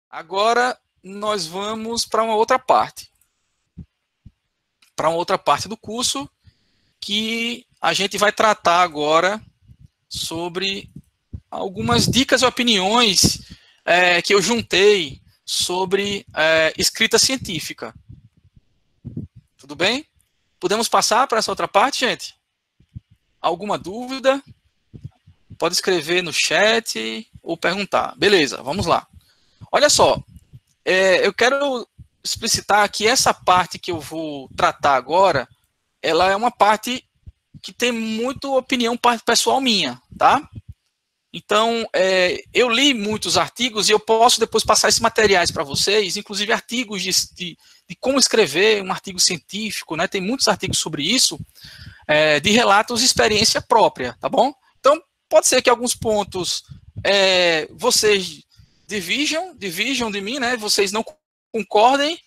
Agora nós vamos para uma outra parte. Para uma outra parte do curso que a gente vai tratar agora sobre algumas dicas e opiniões que eu juntei sobre escrita científica. Tudo bem? Podemos passar para essa outra parte, gente? Alguma dúvida? Pode escrever no chat ou perguntar. Beleza, vamos lá. Olha só, eu quero explicitar que essa parte que eu vou tratar agora, ela é uma parte que tem muito opinião pessoal minha, tá? Então, eu li muitos artigos e eu posso depois passar esses materiais para vocês, inclusive artigos de como escrever um artigo científico, né? Tem muitos artigos sobre isso, de relatos de experiência própria, tá bom? Então, pode ser que alguns pontos vocês divirjam de mim, né? Vocês não concordem.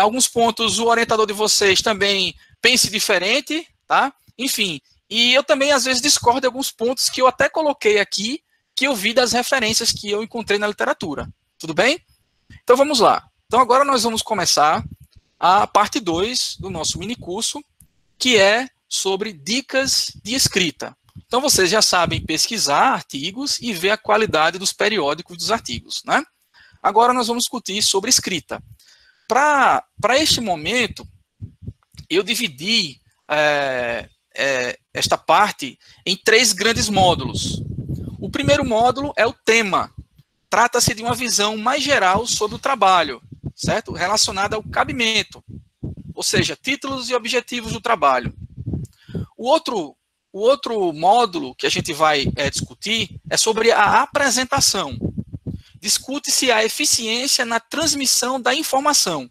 Alguns pontos o orientador de vocês também pense diferente, tá? Enfim, e eu também às vezes discordo de alguns pontos que eu até coloquei aqui, que eu vi das referências que eu encontrei na literatura. Tudo bem? Então vamos lá. Então agora nós vamos começar a parte 2 do nosso minicurso, que é sobre dicas de escrita. Então vocês já sabem pesquisar artigos e ver a qualidade dos periódicos dos artigos, né? Agora nós vamos discutir sobre escrita. Para este momento, eu dividi esta parte em 3 grandes módulos. O primeiro módulo é o tema. Trata-se de uma visão mais geral sobre o trabalho, certo? Relacionada ao cabimento, ou seja, títulos e objetivos do trabalho. O outro módulo que a gente vai discutir é sobre a apresentação. Discute-se a eficiência na transmissão da informação,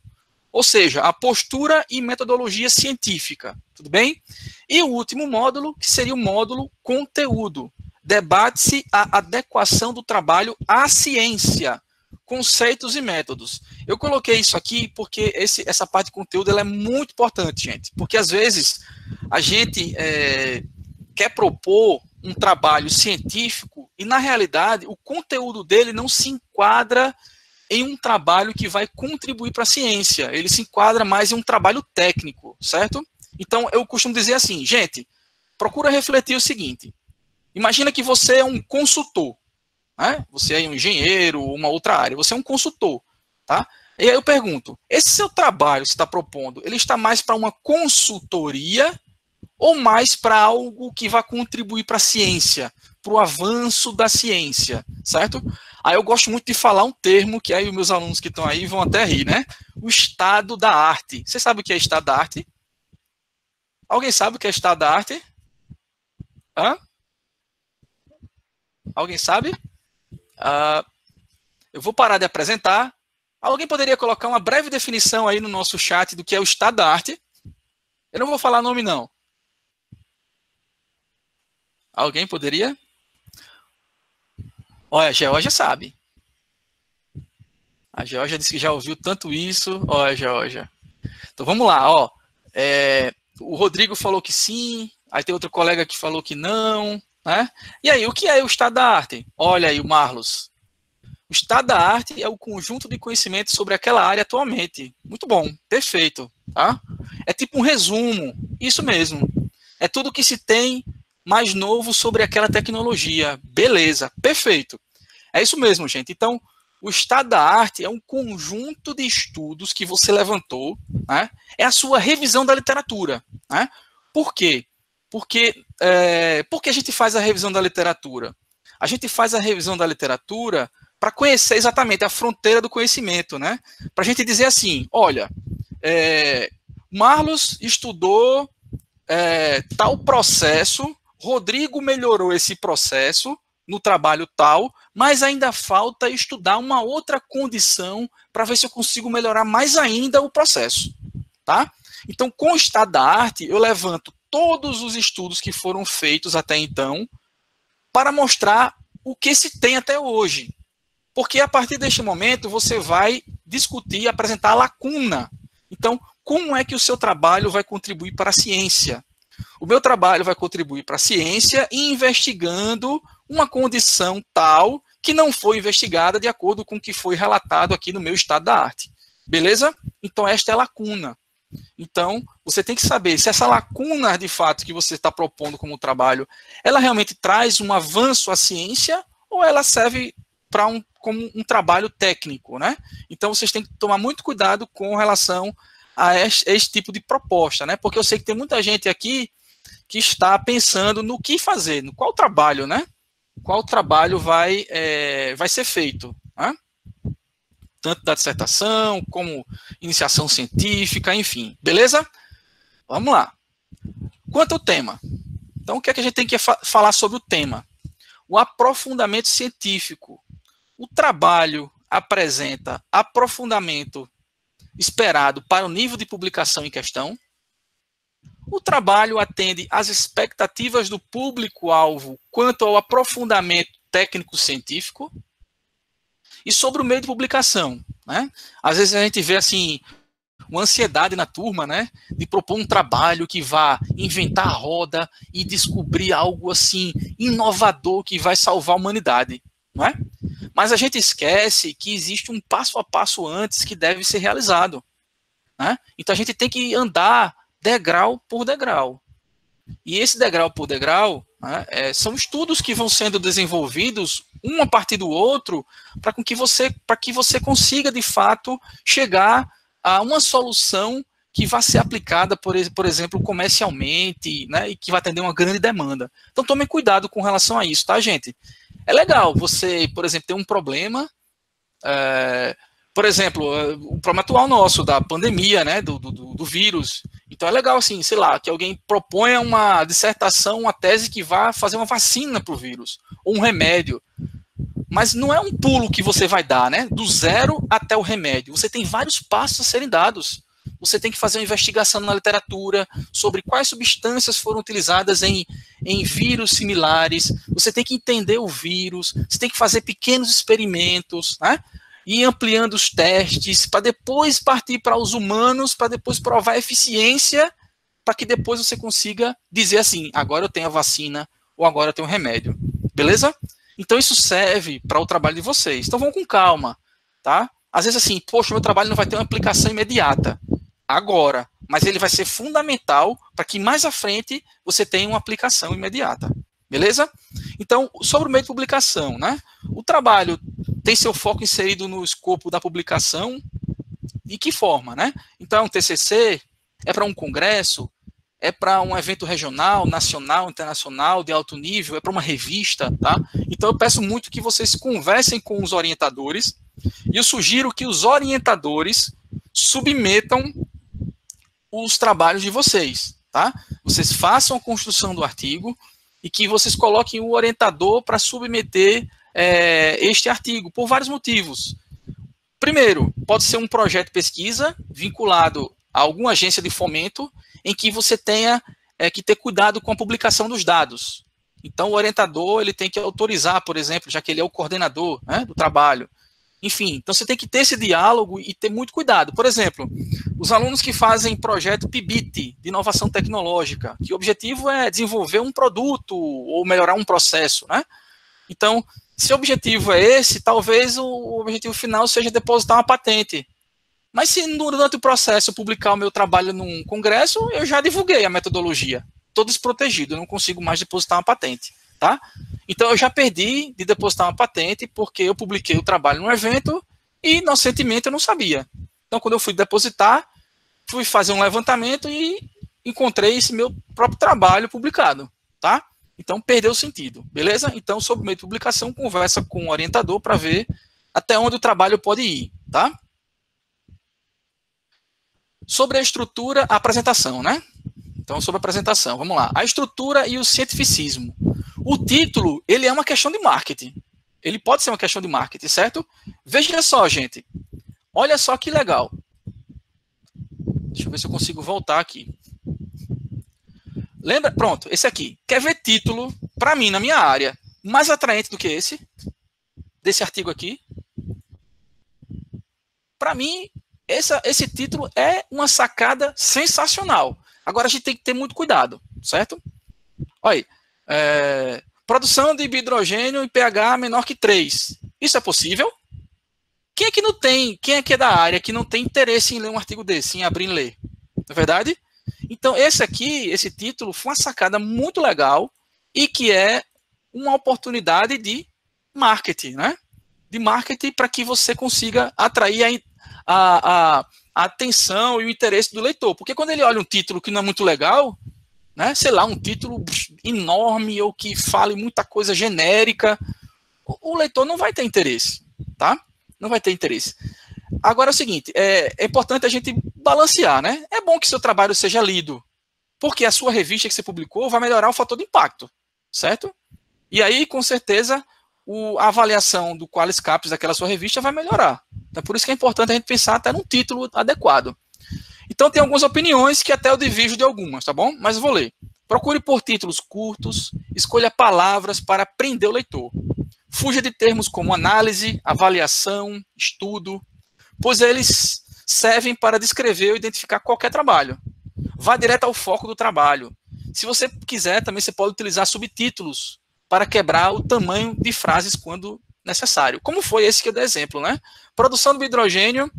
ou seja, a postura e metodologia científica, tudo bem? E o último módulo, que seria o módulo conteúdo. Debate-se a adequação do trabalho à ciência, conceitos e métodos. Eu coloquei isso aqui porque essa parte de conteúdo ela é muito importante, gente, porque às vezes a gente quer propor um trabalho científico e, na realidade, o conteúdo dele não se enquadra em um trabalho que vai contribuir para a ciência. Ele se enquadra mais em um trabalho técnico, certo? Então, eu costumo dizer assim, gente, procura refletir o seguinte. Imagina que você é um consultor, né? Você é um engenheiro, uma outra área, você é um consultor, tá? E aí eu pergunto, esse seu trabalho que você está propondo, ele está mais para uma consultoria ou mais para algo que vai contribuir para a ciência, para o avanço da ciência, certo? Aí eu gosto muito de falar um termo que aí os meus alunos que estão aí vão até rir, né? O estado da arte. Você sabe o que é estado da arte? Alguém sabe o que é estado da arte? Hã? Alguém sabe? Eu vou parar de apresentar. Alguém poderia colocar uma breve definição aí no nosso chat do que é o estado da arte? Eu não vou falar nome, não. Alguém poderia? Olha, a Geórgia sabe. A Geórgia disse que já ouviu tanto isso. Olha, Geórgia. Então vamos lá, ó. O Rodrigo falou que sim, aí tem outro colega que falou que não, né? E aí, o que é o estado da arte? Olha aí o Marlos. O estado da arte é o conjunto de conhecimentos sobre aquela área atualmente. Muito bom, perfeito, tá? É tipo um resumo, isso mesmo. É tudo que se tem mais novo sobre aquela tecnologia. Beleza, perfeito. É isso mesmo, gente. Então, o estado da arte é um conjunto de estudos que você levantou, né? É a sua revisão da literatura, né? Por quê? Porque a gente faz a revisão da literatura? A gente faz a revisão da literatura para conhecer exatamente a fronteira do conhecimento, né? Para a gente dizer assim, olha, Marlos estudou tal processo, Rodrigo melhorou esse processo no trabalho tal, mas ainda falta estudar uma outra condição para ver se eu consigo melhorar mais ainda o processo, tá? Então, com o estado da arte, eu levanto todos os estudos que foram feitos até então para mostrar o que se tem até hoje. Porque a partir deste momento, você vai discutir e apresentar a lacuna. Então, como é que o seu trabalho vai contribuir para a ciência? O meu trabalho vai contribuir para a ciência investigando uma condição tal que não foi investigada de acordo com o que foi relatado aqui no meu estado da arte. Beleza? Então, esta é a lacuna. Então, você tem que saber se essa lacuna, de fato, que você está propondo como trabalho, ela realmente traz um avanço à ciência ou ela serve como um trabalho técnico, né? Então, vocês têm que tomar muito cuidado com relação a esse tipo de proposta, né? Porque eu sei que tem muita gente aqui que está pensando no que fazer, no qual trabalho, né? Qual trabalho vai ser feito, né? Tanto da dissertação, como iniciação científica, enfim. Beleza? Vamos lá. Quanto ao tema. Então, o que é que a gente tem que falar sobre o tema? O aprofundamento científico. O trabalho apresenta aprofundamento esperado para o nível de publicação em questão. O trabalho atende às expectativas do público-alvo quanto ao aprofundamento técnico-científico. E sobre o meio de publicação, né? Às vezes a gente vê assim uma ansiedade na turma, né, de propor um trabalho que vá inventar a roda e descobrir algo assim inovador que vai salvar a humanidade, não é? Mas a gente esquece que existe um passo a passo antes que deve ser realizado, né? Então a gente tem que andar degrau por degrau. E esse degrau por degrau, né, são estudos que vão sendo desenvolvidos um a partir do outro para que você consiga de fato chegar a uma solução que vai ser aplicada, por exemplo, comercialmente, né, e que vai atender uma grande demanda. Então tomem cuidado com relação a isso, tá, gente? É legal você, por exemplo, ter um problema, por exemplo, o problema atual nosso, da pandemia, né, do vírus. Então é legal, assim, sei lá, que alguém proponha uma dissertação, uma tese que vá fazer uma vacina para o vírus, ou um remédio. Mas não é um pulo que você vai dar, né, do zero até o remédio. Você tem vários passos a serem dados. Você tem que fazer uma investigação na literatura sobre quais substâncias foram utilizadas em vírus similares. Você tem que entender o vírus, você tem que fazer pequenos experimentos, né? E ir ampliando os testes, para depois partir para os humanos, para depois provar a eficiência, para que depois você consiga dizer assim, agora eu tenho a vacina, ou agora eu tenho o remédio. Beleza? Então isso serve para o trabalho de vocês. Então vamos com calma, tá? Às vezes assim, poxa, meu trabalho não vai ter uma aplicação imediata, agora, mas ele vai ser fundamental para que mais à frente você tenha uma aplicação imediata. Beleza? Então, sobre o meio de publicação, né? O trabalho tem seu foco inserido no escopo da publicação. De que forma, né? Então, um TCC é para um congresso, é para um evento regional, nacional, internacional, de alto nível, é para uma revista, tá? Então, eu peço muito que vocês conversem com os orientadores e eu sugiro que os orientadores submetam os trabalhos de vocês, tá? Vocês façam a construção do artigo e que vocês coloquem o orientador para submeter este artigo, por vários motivos. Primeiro, pode ser um projeto de pesquisa vinculado a alguma agência de fomento em que você tenha que ter cuidado com a publicação dos dados. Então, o orientador ele tem que autorizar, por exemplo, já que ele é o coordenador, né, do trabalho. Enfim, então você tem que ter esse diálogo e ter muito cuidado. Por exemplo, os alunos que fazem projeto PIBIT, de inovação tecnológica, que o objetivo é desenvolver um produto ou melhorar um processo, né? Então, se o objetivo é esse, talvez o objetivo final seja depositar uma patente. Mas se durante o processo eu publicar o meu trabalho num congresso, eu já divulguei a metodologia. Estou desprotegido, eu não consigo mais depositar uma patente, tá? Então, eu já perdi de depositar uma patente porque eu publiquei o trabalho num evento e, inocentemente, eu não sabia. Então, quando eu fui depositar, fui fazer um levantamento e encontrei esse meu próprio trabalho publicado, tá? Então, perdeu o sentido, beleza? Então, sobre o meio de publicação, conversa com o orientador para ver até onde o trabalho pode ir, tá? Sobre a estrutura, a apresentação, né? Então, sobre a apresentação, vamos lá. A estrutura e o cientificismo. O título, ele é uma questão de marketing. Ele pode ser uma questão de marketing, certo? Veja só, gente. Olha só que legal. Deixa eu ver se eu consigo voltar aqui. Lembra? Pronto, esse aqui. Quer ver título, para mim, na minha área, mais atraente do que esse? Desse artigo aqui? Para mim, esse título é uma sacada sensacional. Agora, a gente tem que ter muito cuidado, certo? Olha aí. Produção de bihidrogênio em pH menor que 3. Isso é possível? Quem é que não tem, quem é que é da área que não tem interesse em ler um artigo desse, em abrir e ler? Não é verdade? Então, esse título foi uma sacada muito legal e que é uma oportunidade de marketing, né? De marketing para que você consiga atrair a atenção e o interesse do leitor. Porque quando ele olha um título que não é muito legal, né? Sei lá, um título enorme ou que fale muita coisa genérica, o leitor não vai ter interesse, tá? Não vai ter interesse. Agora é o seguinte, é importante a gente balancear, né? É bom que seu trabalho seja lido, porque a sua revista que você publicou vai melhorar o fator de impacto, certo? E aí, com certeza, a avaliação do QualisCaps daquela sua revista vai melhorar. Então, por isso que é importante a gente pensar até num título adequado. Então, tem algumas opiniões que até eu divido de algumas, tá bom? Mas eu vou ler. Procure por títulos curtos, escolha palavras para prender o leitor. Fuja de termos como análise, avaliação, estudo, pois eles servem para descrever ou identificar qualquer trabalho. Vá direto ao foco do trabalho. Se você quiser, também você pode utilizar subtítulos para quebrar o tamanho de frases quando necessário. Como foi esse que eu dei exemplo, né? Produção de hidrogênio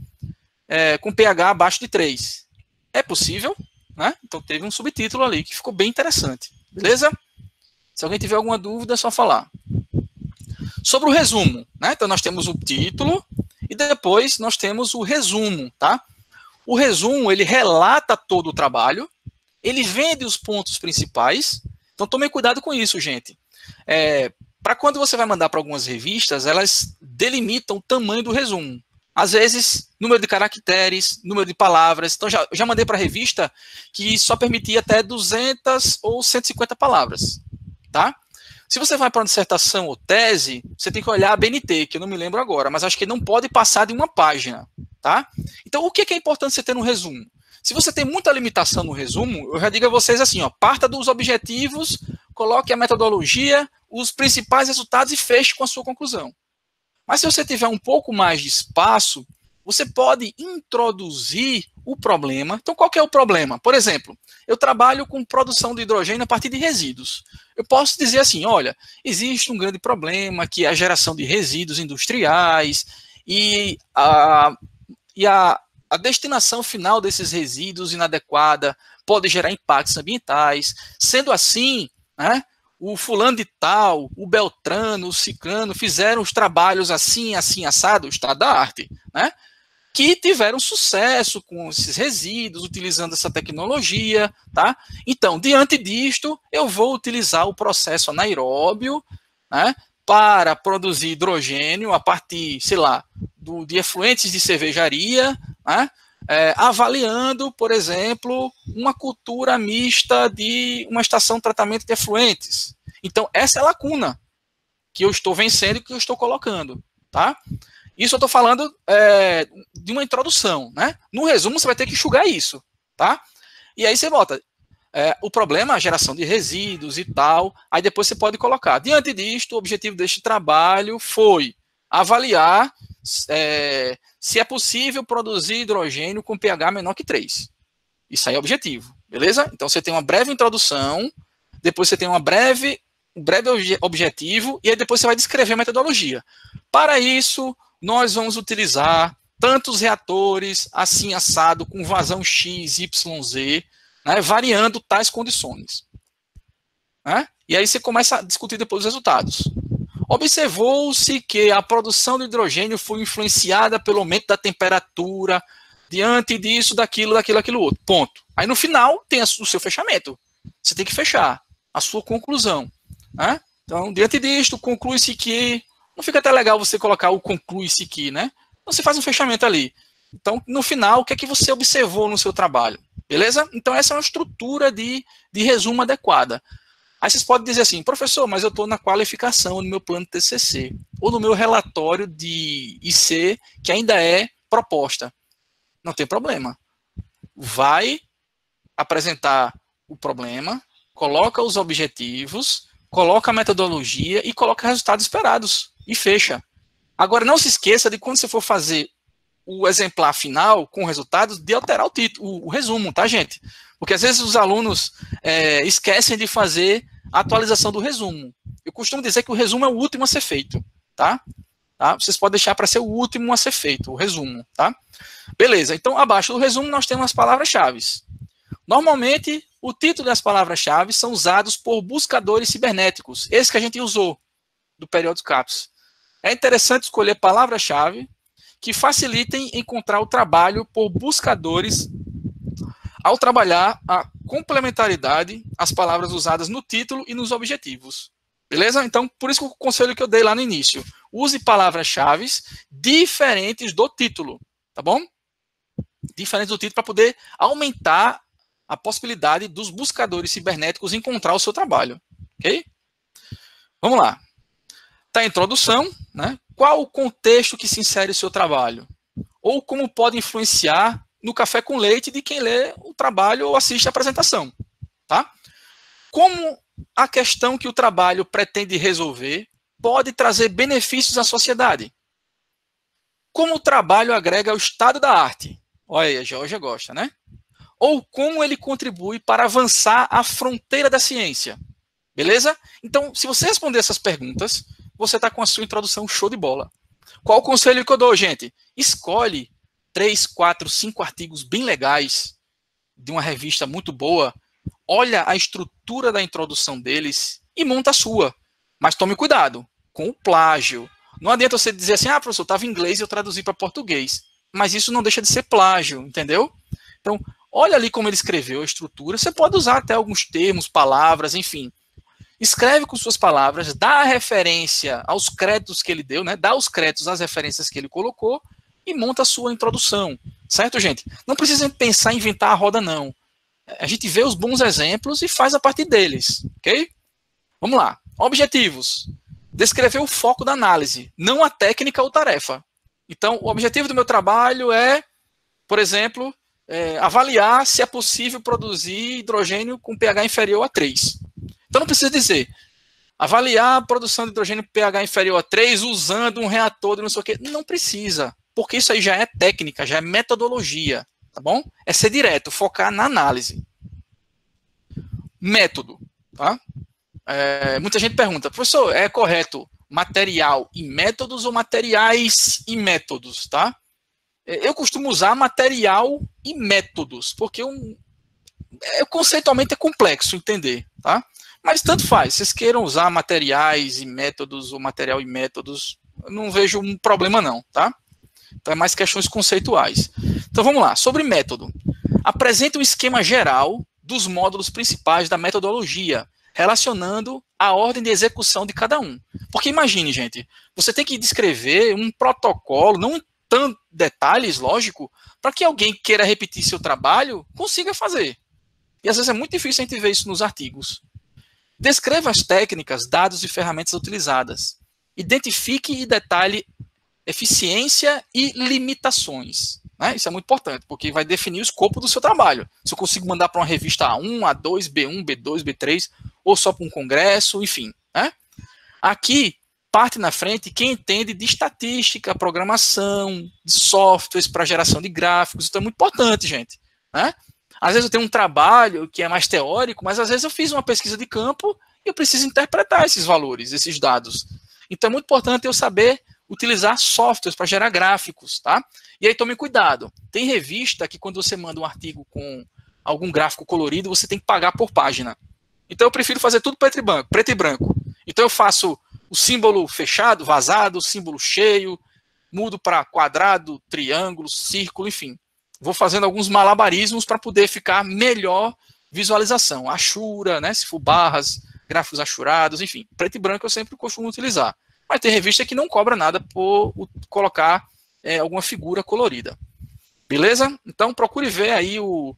com pH abaixo de 3. É possível, né? Então teve um subtítulo ali que ficou bem interessante. Beleza? Se alguém tiver alguma dúvida, é só falar. Sobre o resumo, né? Então nós temos o título e depois nós temos o resumo, tá? O resumo, ele relata todo o trabalho, ele vende os pontos principais, então tomem cuidado com isso, gente. Para quando você vai mandar para algumas revistas, elas delimitam o tamanho do resumo. Às vezes, número de caracteres, número de palavras. Então, já mandei para a revista que só permitia até 200 ou 150 palavras, tá? Se você vai para uma dissertação ou tese, você tem que olhar a BNT, que eu não me lembro agora, mas acho que não pode passar de uma página, tá? Então, o que é importante você ter no resumo? Se você tem muita limitação no resumo, eu já digo a vocês assim, ó, parta dos objetivos, coloque a metodologia, os principais resultados e feche com a sua conclusão. Mas se você tiver um pouco mais de espaço, você pode introduzir o problema. Então, qual que é o problema? Por exemplo, eu trabalho com produção de hidrogênio a partir de resíduos. Eu posso dizer assim, olha, existe um grande problema que é a geração de resíduos industriais e a destinação final desses resíduos inadequada pode gerar impactos ambientais. Sendo assim, né, o fulano de tal, o Beltrano, o Ciclano fizeram os trabalhos assim, assim, assado, estado da arte, né? Que tiveram sucesso com esses resíduos, utilizando essa tecnologia, tá? Então, diante disto, eu vou utilizar o processo anaeróbio, né, para produzir hidrogênio a partir, sei lá, de efluentes de cervejaria, né, avaliando, por exemplo, uma cultura mista de uma estação de tratamento de efluentes. Então, essa é a lacuna que eu estou vencendo e que eu estou colocando, tá? Isso eu estou falando de uma introdução, né? No resumo, você vai ter que enxugar isso, tá? E aí você bota o problema, a geração de resíduos e tal, aí depois você pode colocar. Diante disto, o objetivo deste trabalho foi avaliar se é possível produzir hidrogênio com pH menor que 3. Isso aí é o objetivo, beleza? Então você tem uma breve introdução, depois você tem um breve objetivo, e aí depois você vai descrever a metodologia. Para isso, nós vamos utilizar tantos reatores, assim assado, com vazão X, Y, Z, né, variando tais condições. Né? E aí você começa a discutir depois os resultados. Observou-se que a produção de hidrogênio foi influenciada pelo aumento da temperatura, diante disso, daquilo outro. Ponto. Aí no final tem o seu fechamento. Você tem que fechar a sua conclusão. Né? Então, diante disto, conclui-se que... Não fica até legal você colocar o conclui-se que, né? Então, você faz um fechamento ali. Então, no final, o que é que você observou no seu trabalho? Beleza? Então, essa é uma estrutura de resumo adequada. Aí vocês podem dizer assim, professor, mas eu estou na qualificação no meu plano de TCC, ou no meu relatório de IC, que ainda é proposta. Não tem problema. Vai apresentar o problema, coloca os objetivos, coloca a metodologia e coloca resultados esperados. E fecha. Agora, não se esqueça de quando você for fazer o exemplar final com resultados, de alterar o título, o resumo, tá, gente? Porque às vezes os alunos esquecem de fazer a atualização do resumo. Eu costumo dizer que o resumo é o último a ser feito, tá? Vocês podem deixar para ser o último a ser feito, o resumo, tá? Beleza, então abaixo do resumo nós temos as palavras-chave. Normalmente, o título das palavras-chave são usados por buscadores cibernéticos, esse que a gente usou do período CAPS. É interessante escolher palavras-chave que facilitem encontrar o trabalho por buscadores ao trabalhar a complementaridade às palavras usadas no título e nos objetivos. Beleza? Então, por isso que o conselho que eu dei lá no início. Use palavras-chave diferentes do título, tá bom? Diferentes do título para poder aumentar a possibilidade dos buscadores cibernéticos encontrar o seu trabalho. Ok? Vamos lá. Tá a introdução, né? Qual o contexto que se insere o seu trabalho? Ou como pode influenciar no café com leite de quem lê o trabalho ou assiste a apresentação, tá? Como a questão que o trabalho pretende resolver pode trazer benefícios à sociedade? Como o trabalho agrega ao estado da arte? Olha aí, a Georgia gosta, né? Ou como ele contribui para avançar a fronteira da ciência? Beleza? Então, se você responder essas perguntas, você está com a sua introdução show de bola. Qual o conselho que eu dou, gente? Escolhe 3, 4, 5 artigos bem legais de uma revista muito boa, olha a estrutura da introdução deles e monta a sua. Mas tome cuidado com o plágio. Não adianta você dizer assim, professor, estava em inglês e eu traduzi para português. Mas isso não deixa de ser plágio, entendeu? Então, olha ali como ele escreveu a estrutura. Você pode usar até alguns termos, palavras, enfim. Escreve com suas palavras, dá a referência aos créditos que ele deu, né? Dá os créditos às referências que ele colocou e monta a sua introdução. Certo, gente? Não precisa pensar em inventar a roda, não. A gente vê os bons exemplos e faz a partir deles. Ok? Vamos lá. Objetivos. Descrever o foco da análise, não a técnica ou tarefa. Então, o objetivo do meu trabalho é, por exemplo, avaliar se é possível produzir hidrogênio com pH inferior a 3. Então, não precisa dizer avaliar a produção de hidrogênio com pH inferior a 3 usando um reator de não sei o quê. Não precisa, porque isso aí já é técnica, já é metodologia, tá bom? É ser direto, focar na análise. Método, tá? Muita gente pergunta, professor, é correto material e métodos ou materiais e métodos, tá? Eu costumo usar material e métodos, porque conceitualmente é complexo entender, tá? Mas tanto faz, vocês queiram usar materiais e métodos ou material e métodos, eu não vejo um problema não, tá? Então é mais questões conceituais. Então vamos lá, sobre método. Apresente um esquema geral dos módulos principais da metodologia, relacionando a ordem de execução de cada um. Porque imagine, gente, você tem que descrever um protocolo, não em tantos detalhes, lógico, para que alguém que queira repetir seu trabalho consiga fazer. E às vezes é muito difícil a gente ver isso nos artigos. Descreva as técnicas, dados e ferramentas utilizadas. Identifique e detalhe eficiência e limitações. Né? Isso é muito importante, porque vai definir o escopo do seu trabalho. Se eu consigo mandar para uma revista A1, A2, B1, B2, B3, ou só para um congresso, enfim. Né? Aqui, parte na frente quem entende de estatística, programação, de softwares para geração de gráficos. Isso é muito importante, gente. Né? Às vezes eu tenho um trabalho que é mais teórico, mas às vezes eu fiz uma pesquisa de campo e eu preciso interpretar esses valores, esses dados. Então é muito importante eu saber utilizar softwares para gerar gráficos, tá? E aí tome cuidado. Tem revista que quando você manda um artigo com algum gráfico colorido, você tem que pagar por página. Então eu prefiro fazer tudo preto e branco. Então eu faço o símbolo fechado, vazado, o símbolo cheio, mudo para quadrado, triângulo, círculo, enfim. Vou fazendo alguns malabarismos para poder ficar melhor visualização. Achura, né? Se for barras, gráficos achurados, enfim. Preto e branco eu sempre costumo utilizar. Mas tem revista que não cobra nada por colocar alguma figura colorida. Beleza? Então procure ver aí o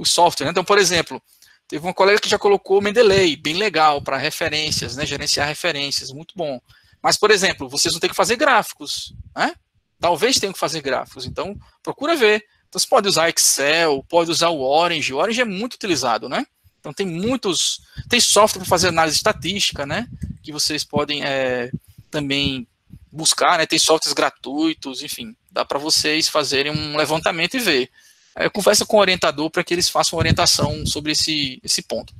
software. Né? Então, por exemplo, teve uma colega que já colocou o Mendeley, bem legal, para referências, né? Gerenciar referências, muito bom. Mas, por exemplo, vocês vão ter que fazer gráficos. Né? Talvez tenham que fazer gráficos. Então, procura ver. Então, você pode usar Excel, pode usar o Orange. O Orange é muito utilizado, né? Então, tem software para fazer análise estatística, né? Que vocês podem também buscar, né? Tem softwares gratuitos, enfim. Dá para vocês fazerem um levantamento e ver. Conversa com o orientador para que eles façam orientação sobre esse ponto.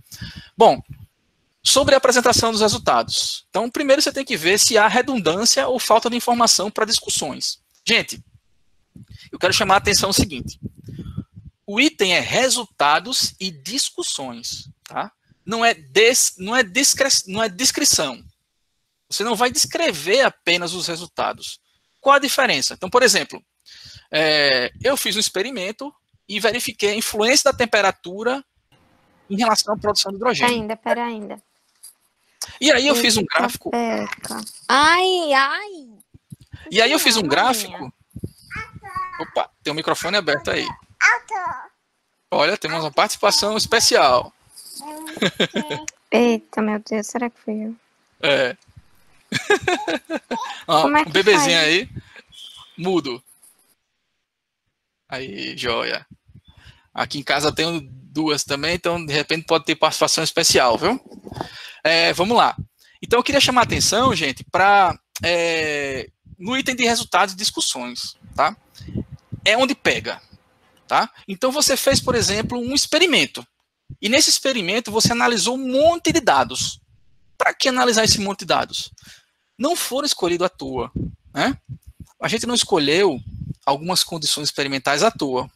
Bom, Sobre a apresentação dos resultados. Então, primeiro você tem que ver se há redundância ou falta de informação para discussões. Gente, eu quero chamar a atenção o seguinte. O item é resultados e discussões, tá? Não é descrição. Você não vai descrever apenas os resultados. Qual a diferença? Então, por exemplo, eu fiz um experimento e verifiquei a influência da temperatura em relação à produção de hidrogênio. Pera ainda. E aí eu fiz um gráfico. Ai. E aí eu fiz um gráfico. Opa, tem um microfone aberto aí. Olha, temos uma participação especial. Eita, meu Deus, será que fui eu? Ó, um bebezinho aí, mudo. Aí, joia. Aqui em casa tenho duas também, então de repente pode ter participação especial, viu? Vamos lá. Então eu queria chamar a atenção, gente, para no item de resultados e discussões, tá? É onde pega, tá? Então você fez, por exemplo, um experimento. E nesse experimento você analisou um monte de dados. Para que analisar esse monte de dados? Não foram escolhidos à toa, né? A gente não escolheu algumas condições experimentais à toa.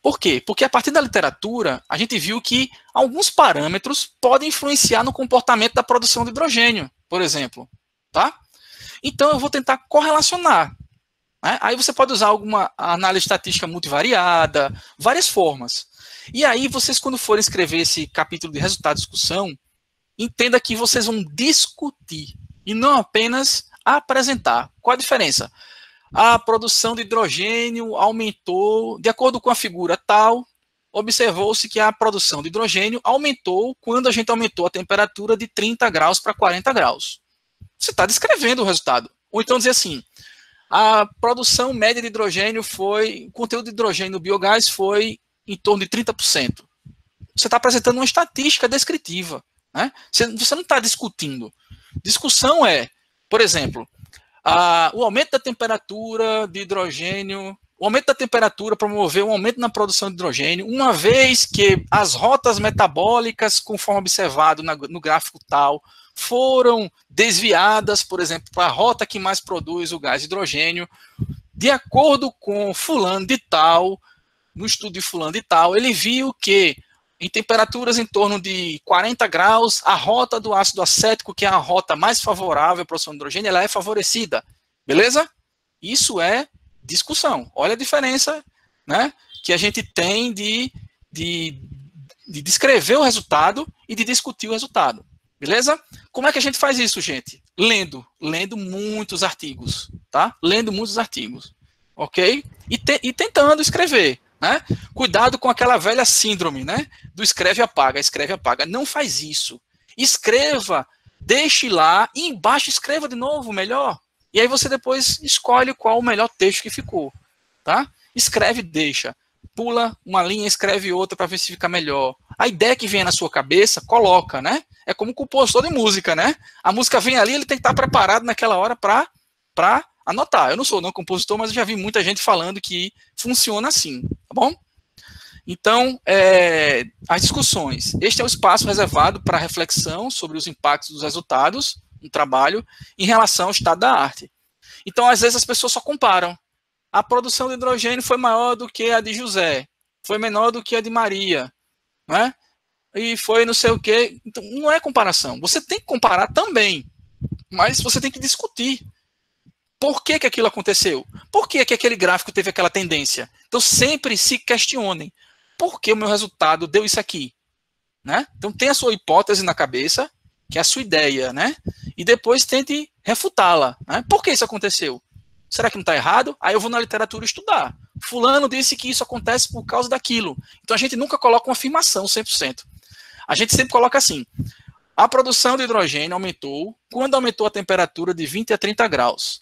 Por quê? Porque a partir da literatura, a gente viu que alguns parâmetros podem influenciar no comportamento da produção de hidrogênio, por exemplo, tá? Então eu vou tentar correlacionar, né? Aí você pode usar alguma análise estatística multivariada, várias formas. E aí vocês, quando forem escrever esse capítulo de resultado de discussão, entenda que vocês vão discutir e não apenas apresentar. Qual a diferença? A produção de hidrogênio aumentou, de acordo com a figura tal, observou-se que a produção de hidrogênio aumentou quando a gente aumentou a temperatura de 30 graus para 40 graus. Você está descrevendo o resultado. Ou então dizer assim, a produção média de hidrogênio foi, o conteúdo de hidrogênio no biogás foi em torno de 30%. Você está apresentando uma estatística descritiva, né? Você não está discutindo. Discussão é, por exemplo, o aumento da temperatura de hidrogênio, o aumento da temperatura promoveu um aumento na produção de hidrogênio, uma vez que as rotas metabólicas, conforme observado no gráfico tal, foram desviadas, por exemplo, para a rota que mais produz o gás hidrogênio, de acordo com fulano de tal, no estudo de fulano de tal, ele viu que em temperaturas em torno de 40 graus, a rota do ácido acético, que é a rota mais favorável à produção de hidrogênio, ela é favorecida. Beleza? Isso é discussão. Olha a diferença, né, que a gente tem de descrever o resultado e de discutir o resultado. Beleza? Como é que a gente faz isso, gente? Lendo muitos artigos, tá? Lendo muitos artigos, ok? E tentando escrever. Né? Cuidado com aquela velha síndrome, né? Do escreve e apaga, escreve e apaga. Não faz isso. Escreva, deixe lá e embaixo escreva de novo, melhor. E aí você depois escolhe qual o melhor texto que ficou, tá? Escreve, deixa. Pula uma linha, escreve outra para ver se fica melhor. A ideia que vem na sua cabeça, coloca, né? É como um compositor de música, né? A música vem ali, ele tem que estar preparado naquela hora para anotar. Eu não sou compositor, mas eu já vi muita gente falando que funciona assim, tá bom? Então, as discussões. Este é o espaço reservado para reflexão sobre os impactos dos resultados no trabalho em relação ao estado da arte. Então, às vezes, as pessoas só comparam. A produção de hidrogênio foi maior do que a de José, foi menor do que a de Maria, né? E foi não sei o quê. Então, não é comparação. Você tem que comparar também, mas você tem que discutir. Por que aquilo aconteceu? Por que aquele gráfico teve aquela tendência? Então, sempre se questionem. Por que o meu resultado deu isso aqui? Né? Então, tenha a sua hipótese na cabeça, que é a sua ideia, né? E depois tente refutá-la. Né? Por que isso aconteceu? Será que não está errado? Aí eu vou na literatura estudar. Fulano disse que isso acontece por causa daquilo. Então, a gente nunca coloca uma afirmação 100%. A gente sempre coloca assim, a produção de hidrogênio aumentou quando aumentou a temperatura de 20 a 30 graus.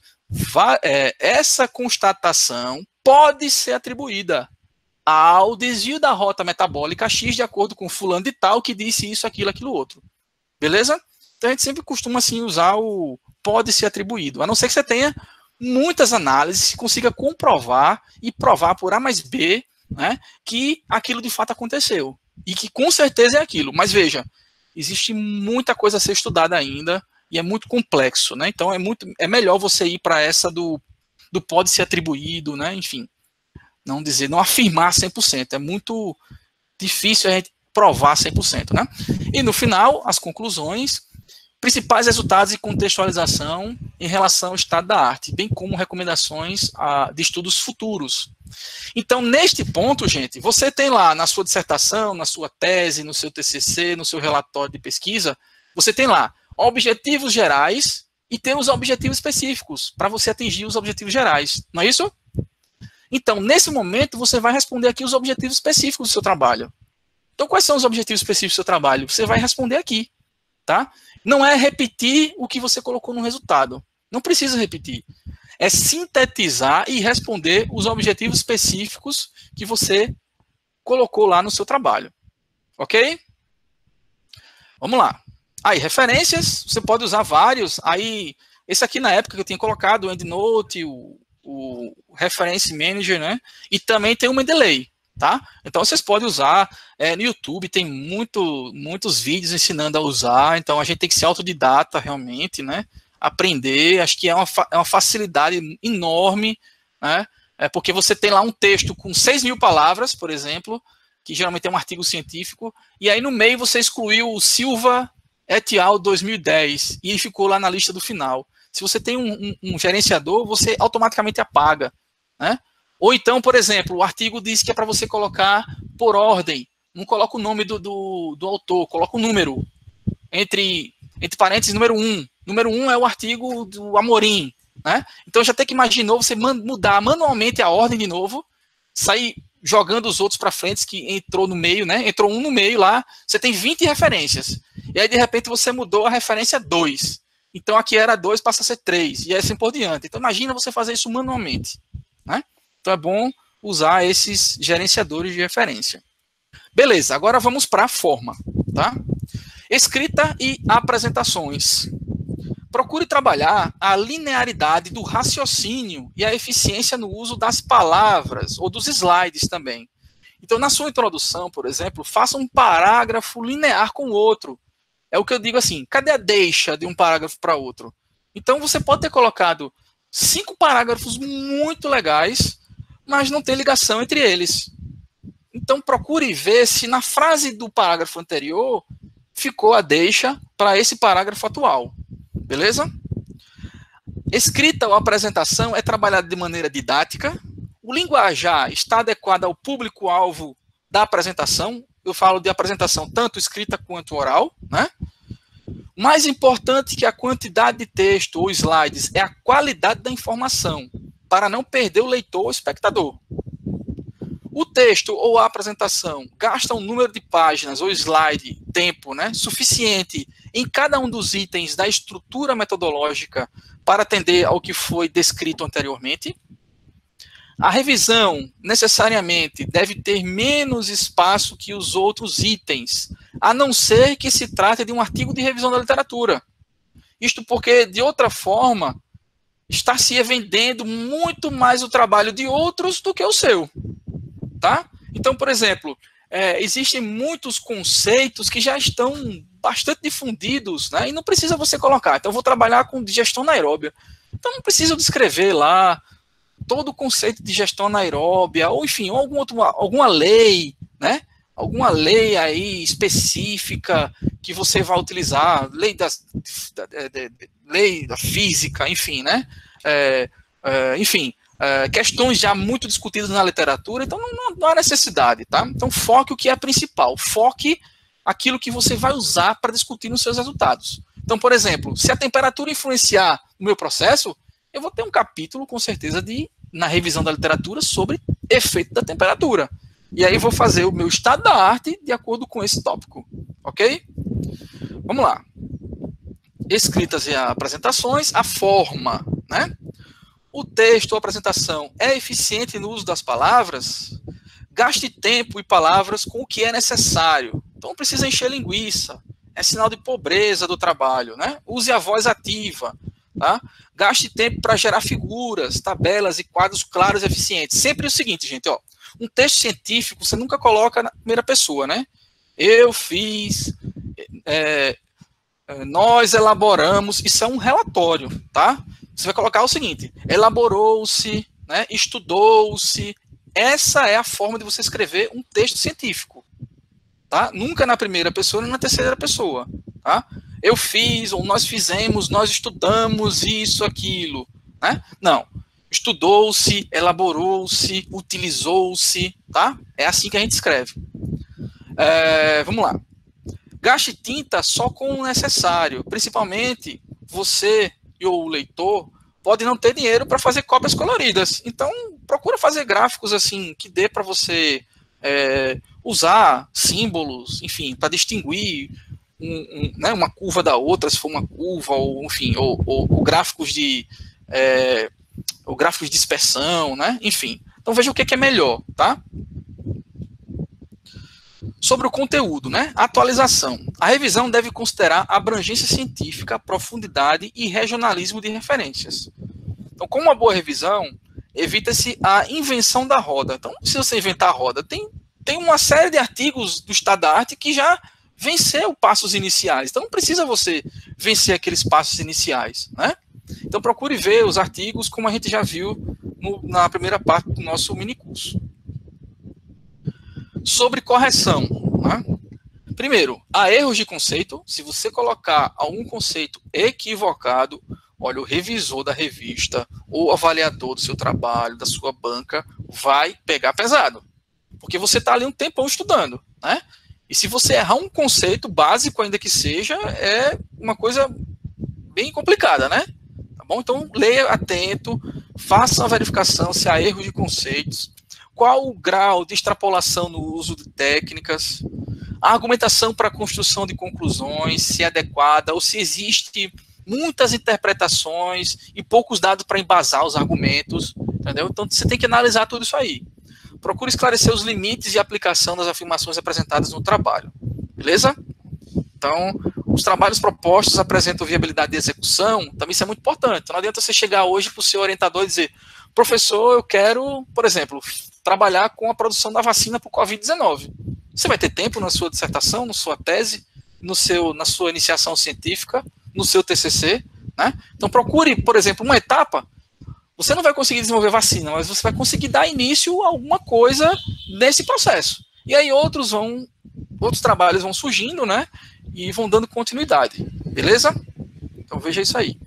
Essa constatação pode ser atribuída ao desvio da rota metabólica X de acordo com fulano de tal que disse isso, aquilo outro. Beleza? Então a gente sempre costuma assim usar o pode ser atribuído, a não ser que você tenha muitas análises, consiga comprovar e provar por A mais B, né, que aquilo de fato aconteceu. E que com certeza é aquilo. Mas veja, existe muita coisa a ser estudada ainda e é muito complexo, né? Então é melhor você ir para essa do pode ser atribuído, né? Enfim, não afirmar 100%, é muito difícil a gente provar 100%, né? E no final, as conclusões, principais resultados e contextualização em relação ao estado da arte, bem como recomendações de estudos futuros. Então, neste ponto, gente, você tem lá na sua dissertação, na sua tese, no seu TCC, no seu relatório de pesquisa, você tem lá objetivos gerais e tem os objetivos específicos para você atingir os objetivos gerais, não é isso? Então, nesse momento, você vai responder aqui os objetivos específicos do seu trabalho. Então, quais são os objetivos específicos do seu trabalho? Você vai responder aqui, tá? Não é repetir o que você colocou no resultado. Não precisa repetir. É sintetizar e responder os objetivos específicos que você colocou lá no seu trabalho. Ok? Vamos lá. Aí, referências, você pode usar vários. Aí, esse aqui na época que eu tinha colocado, o EndNote, o Reference Manager, né? E também tem o Mendeley, tá? Então, vocês podem usar. No YouTube tem muitos vídeos ensinando a usar. Então, a gente tem que ser autodidata realmente, né? Aprender. Acho que é uma facilidade enorme, né? Porque você tem lá um texto com 6.000 palavras, por exemplo, que geralmente é um artigo científico, e aí no meio você excluiu o Silva et al. 2010, e ele ficou lá na lista do final. Se você tem um gerenciador, você automaticamente apaga, né? Ou então, por exemplo, o artigo diz que é para você colocar por ordem, não coloca o nome do autor, coloca o número, entre parênteses, número 1. Número 1 é o artigo do Amorim, né? Então já tem que imaginar você mudar manualmente a ordem de novo, sair jogando os outros para frente, que entrou no meio, né? Entrou um no meio lá, você tem 20 referências. E aí, de repente, você mudou a referência 2. Então, aqui era 2, passa a ser 3, e assim por diante. Então, imagina você fazer isso manualmente, né? Então, é bom usar esses gerenciadores de referência. Beleza, agora vamos para a forma, tá? Escrita e apresentações. Procure trabalhar a linearidade do raciocínio e a eficiência no uso das palavras ou dos slides também. Então, na sua introdução, por exemplo, faça um parágrafo linear com o outro. É o que eu digo assim, cadê a deixa de um parágrafo para outro? Então, você pode ter colocado 5 parágrafos muito legais, mas não tem ligação entre eles. Então, procure ver se na frase do parágrafo anterior ficou a deixa para esse parágrafo atual. Beleza? Escrita ou apresentação é trabalhada de maneira didática. O linguajar está adequado ao público-alvo da apresentação. Eu falo de apresentação tanto escrita quanto oral, né? Mais importante que a quantidade de texto ou slides é a qualidade da informação, para não perder o leitor ou espectador. O texto ou a apresentação gasta um número de páginas ou slide, tempo, né, suficiente em cada um dos itens da estrutura metodológica para atender ao que foi descrito anteriormente. A revisão, necessariamente, deve ter menos espaço que os outros itens, a não ser que se trate de um artigo de revisão da literatura. Isto porque, de outra forma, está se vendendo muito mais o trabalho de outros do que o seu. Tá? Então, por exemplo, existem muitos conceitos que já estão bastante difundidos, né? E não precisa você colocar. Então, eu vou trabalhar com digestão anaeróbia. Então, não precisa descrever lá todo o conceito de gestão anaeróbia, ou enfim, alguma lei, né? Alguma lei aí específica que você vai utilizar, lei da física, enfim, né? Enfim, questões já muito discutidas na literatura, então não há necessidade, tá? Então foque o que é principal, foque aquilo que você vai usar para discutir nos seus resultados. Então, por exemplo, se a temperatura influenciar no meu processo, eu vou ter um capítulo, com certeza, na revisão da literatura sobre efeito da temperatura. E aí vou fazer o meu estado da arte de acordo com esse tópico, ok? Vamos lá. Escritas e apresentações, a forma, né? O texto ou apresentação é eficiente no uso das palavras? Gaste tempo e palavras com o que é necessário. Então, não precisa encher linguiça. É sinal de pobreza do trabalho, né? Use a voz ativa, tá? Gaste tempo para gerar figuras, tabelas e quadros claros e eficientes. Sempre o seguinte, gente, ó. Um texto científico você nunca coloca na primeira pessoa, né? Eu fiz, nós elaboramos, isso é um relatório, tá? Você vai colocar o seguinte, elaborou-se, né, estudou-se, essa é a forma de você escrever um texto científico, tá? Nunca na primeira pessoa, nem na terceira pessoa, tá? Eu fiz, ou nós fizemos, nós estudamos isso, aquilo, né? Não. Estudou-se, elaborou-se, utilizou-se, tá? É assim que a gente escreve. Vamos lá. Gaste tinta só com o necessário. Principalmente, você e o leitor pode não ter dinheiro para fazer cópias coloridas. Então, procura fazer gráficos assim que dê para você usar símbolos, enfim, para distinguir né, uma curva da outra, se for uma curva, ou enfim, ou gráficos de gráficos de dispersão, né? Enfim. Então veja o que é melhor, tá? Sobre o conteúdo, né? Atualização. A revisão deve considerar abrangência científica, profundidade e regionalismo de referências. Então, com uma boa revisão, evita-se a invenção da roda. Então, não precisa você inventar a roda. Tem uma série de artigos do Estado da Arte que já venceu passos iniciais. Então, não precisa você vencer aqueles passos iniciais, né? Então, procure ver os artigos como a gente já viu na primeira parte do nosso minicurso. Sobre correção, né? Primeiro, há erros de conceito. Se você colocar algum conceito equivocado, olha, o revisor da revista ou o avaliador do seu trabalho, da sua banca, vai pegar pesado. Porque você está ali um tempão estudando, né? E se você errar um conceito básico, ainda que seja, é uma coisa bem complicada, né? Tá bom? Então, leia atento, faça uma verificação se há erros de conceitos, qual o grau de extrapolação no uso de técnicas, a argumentação para a construção de conclusões, se é adequada ou se existe muitas interpretações e poucos dados para embasar os argumentos, entendeu? Então, você tem que analisar tudo isso aí. Procure esclarecer os limites de aplicação das afirmações apresentadas no trabalho, beleza? Então, os trabalhos propostos apresentam viabilidade de execução, também isso é muito importante. Então, não adianta você chegar hoje para o seu orientador e dizer, professor, eu quero, por exemplo, trabalhar com a produção da vacina para o Covid-19. Você vai ter tempo na sua dissertação, na sua tese, na sua iniciação científica, no seu TCC, né? Então, procure, por exemplo, uma etapa. Você não vai conseguir desenvolver vacina, mas você vai conseguir dar início a alguma coisa nesse processo. E aí outros trabalhos vão surgindo, né? E vão dando continuidade. Beleza? Então veja isso aí.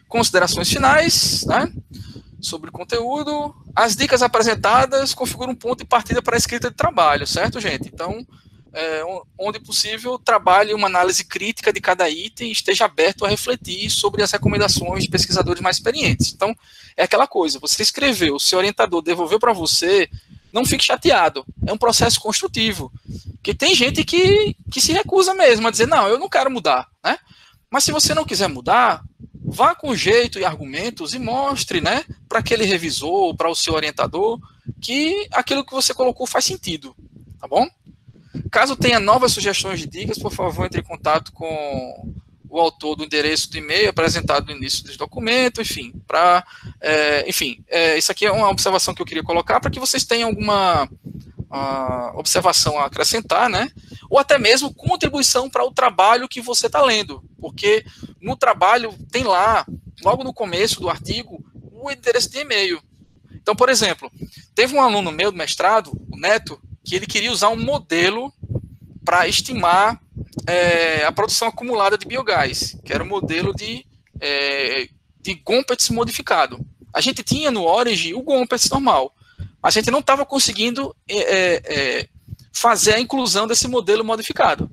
Considerações finais, né? Sobre o conteúdo. As dicas apresentadas configuram um ponto de partida para a escrita de trabalho, certo, gente? Então, onde possível, trabalhe uma análise crítica de cada item e esteja aberto a refletir sobre as recomendações de pesquisadores mais experientes. Então, é aquela coisa, você escreveu, o seu orientador devolveu para você, não fique chateado, é um processo construtivo. Porque tem gente que se recusa mesmo a dizer, não, eu não quero mudar, né? Mas se você não quiser mudar, vá com jeito e argumentos e mostre, né, para aquele revisor, para o seu orientador, que aquilo que você colocou faz sentido, tá bom? Caso tenha novas sugestões de dicas, por favor, entre em contato com o autor do endereço do e-mail apresentado no início desse documento, enfim, isso aqui é uma observação que eu queria colocar para que vocês tenham alguma observação a acrescentar, né? Ou até mesmo contribuição para o trabalho que você está lendo, porque no trabalho tem lá, logo no começo do artigo, o endereço de e-mail. Então, por exemplo, teve um aluno meu do mestrado, o Neto, que ele queria usar um modelo para estimar a produção acumulada de biogás, que era o modelo de Gompertz modificado. A gente tinha no Origin o Gompertz normal, a gente não estava conseguindo fazer a inclusão desse modelo modificado.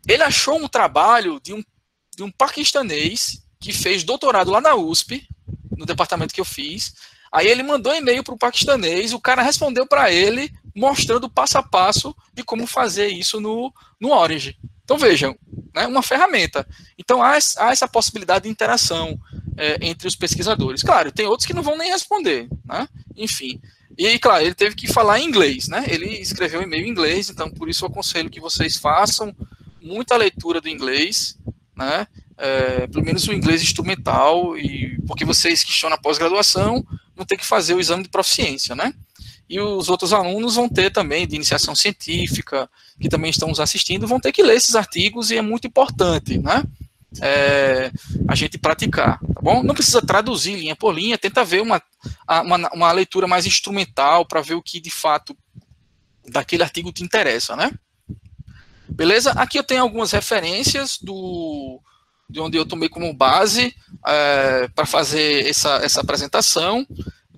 Ele achou um trabalho de um paquistanês que fez doutorado lá na USP, no departamento que eu fiz. Aí ele mandou e-mail para o paquistanês, o cara respondeu para ele, mostrando passo a passo de como fazer isso no Origin. Então vejam, né, uma ferramenta. Então há essa possibilidade de interação entre os pesquisadores. Claro, tem outros que não vão nem responder, né? Enfim. E, claro, ele teve que falar em inglês, né? Ele escreveu um e-mail em inglês, então por isso eu aconselho que vocês façam muita leitura do inglês, né? Pelo menos o inglês instrumental, porque vocês que estão na pós-graduação vão ter que fazer o exame de proficiência, né? e os outros alunos vão ter também de iniciação científica, que também estão nos assistindo, vão ter que ler esses artigos, e é muito importante, né? A gente praticar, tá bom? Não precisa traduzir linha por linha, tenta ver uma leitura mais instrumental para ver o que de fato daquele artigo te interessa, né? Beleza? Aqui eu tenho algumas referências de onde eu tomei como base para fazer essa apresentação.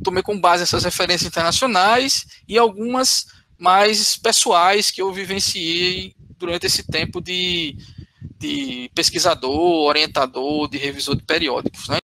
Tomei como base essas referências internacionais e algumas mais pessoais que eu vivenciei durante esse tempo de pesquisador, orientador, de revisor de periódicos, né?